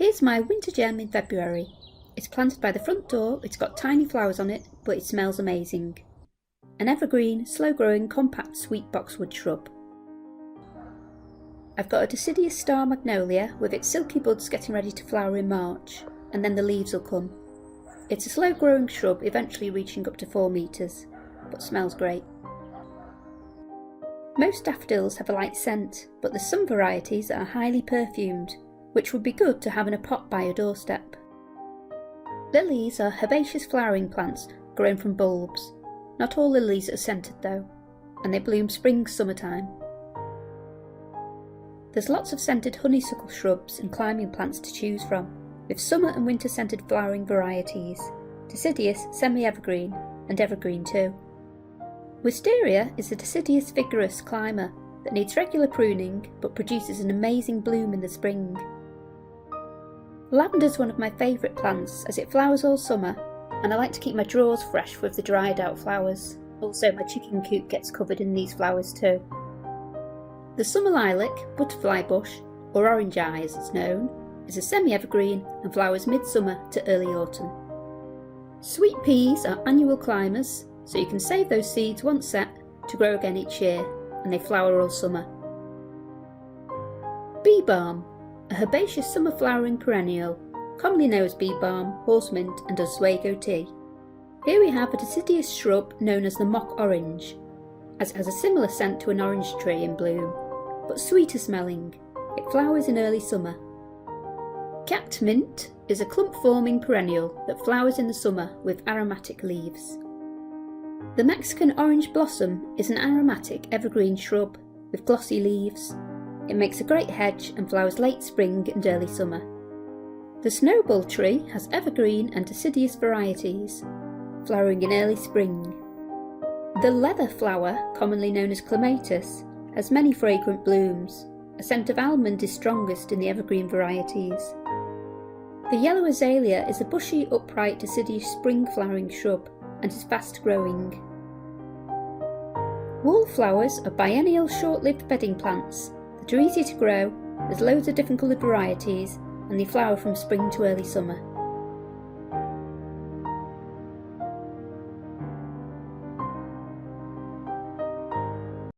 Here's my winter gem in February. It's planted by the front door, it's got tiny flowers on it, but it smells amazing. An evergreen, slow-growing, compact sweet boxwood shrub. I've got a deciduous star magnolia with its silky buds getting ready to flower in March, and then the leaves will come. It's a slow-growing shrub, eventually reaching up to 4 metres, but smells great. Most daffodils have a light scent, but there's some varieties that are highly perfumed, which would be good to have in a pot by your doorstep. Lilies are herbaceous flowering plants grown from bulbs. Not all lilies are scented though, and they bloom spring-summertime. There's lots of scented honeysuckle shrubs and climbing plants to choose from, with summer and winter scented flowering varieties, deciduous, semi-evergreen, and evergreen too. Wisteria is a deciduous vigorous climber that needs regular pruning but produces an amazing bloom in the spring. Lavender is one of my favourite plants as it flowers all summer, and I like to keep my drawers fresh with the dried out flowers. Also my chicken coop gets covered in these flowers too. The summer lilac, butterfly bush, or orange eye as it's known, is a semi-evergreen and flowers midsummer to early autumn. Sweet peas are annual climbers, so you can save those seeds once set to grow again each year, and they flower all summer. Bee balm, a herbaceous summer flowering perennial, commonly known as bee balm, horse mint and Oswego tea. Here we have a deciduous shrub known as the mock orange, as it has a similar scent to an orange tree in bloom, but sweeter smelling. It flowers in early summer. Cat mint is a clump-forming perennial that flowers in the summer with aromatic leaves. The Mexican orange blossom is an aromatic evergreen shrub with glossy leaves. It makes a great hedge and flowers late spring and early summer. The snowball tree has evergreen and deciduous varieties, flowering in early spring. The leather flower, commonly known as clematis, has many fragrant blooms. A scent of almond is strongest in the evergreen varieties. The yellow azalea is a bushy, upright, deciduous spring-flowering shrub and is fast-growing. Wallflowers are biennial short-lived bedding plants that are easy to grow. There's loads of different coloured varieties and they flower from spring to early summer.